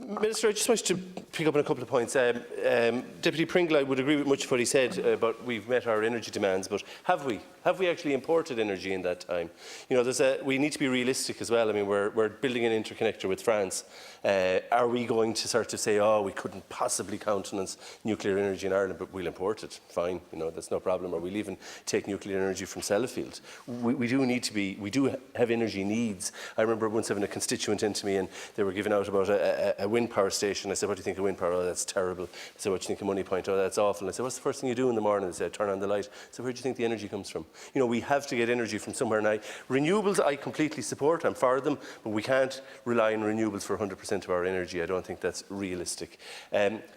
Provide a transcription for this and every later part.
Minister, I just wanted to pick up on a couple of points. Deputy Pringle, I would agree with much of what he said about we've met our energy demands, but have we? Have we actually imported energy in that time? You know, we need to be realistic as well. I mean, we're building an interconnector with France. Are we going to sort of say, oh, we couldn't possibly countenance nuclear energy in Ireland, but we'll import it? Fine, you know, that's no problem. Or we'll even take nuclear energy from Sellafield. We do have energy needs. I remember once having a constituent into me and they were giving out about a wind power station. I said, what do you think of wind power? Oh, that's terrible. I said, what do you think of Moneypoint? Oh, that's awful. I said, what's the first thing you do in the morning? They said, turn on the light. So where do you think the energy comes from? You know, we have to get energy from somewhere now. Renewables, I completely support. I'm for them, but we can't rely on renewables for 100% of our energy. I don't think that's realistic.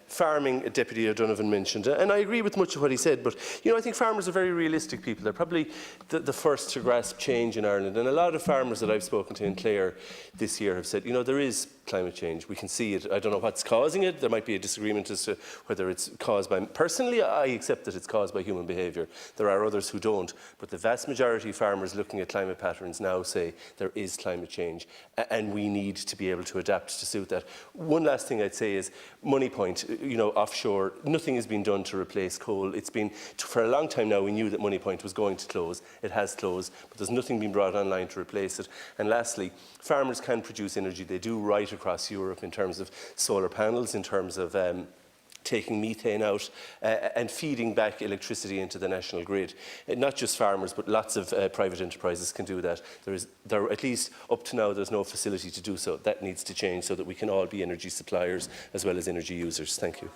Farming, Deputy O'Donovan mentioned, and I agree with much of what he said, but, you know, I think farmers are very realistic people. They're probably the first to grasp change in Ireland, and a lot of farmers that I've spoken to in Clare this year have said, you know, there is climate change. We can see it. I don't know what's causing it. There might be a disagreement as to whether it's caused by... Personally, I accept that it's caused by human behaviour. There are others who don't. But the vast majority of farmers looking at climate patterns now say there is climate change and we need to be able to adapt to suit that. One last thing I'd say is Moneypoint, you know, offshore, nothing has been done to replace coal. It's been, for a long time now, we knew that Moneypoint was going to close. It has closed, but there's nothing been brought online to replace it. And lastly, farmers can produce energy. They do right across Europe in terms of solar panels, in terms of taking methane out and feeding back electricity into the national grid. Not just farmers, but lots of private enterprises can do that. At least up to now, there's no facility to do so. That needs to change so that we can all be energy suppliers as well as energy users. Thank you.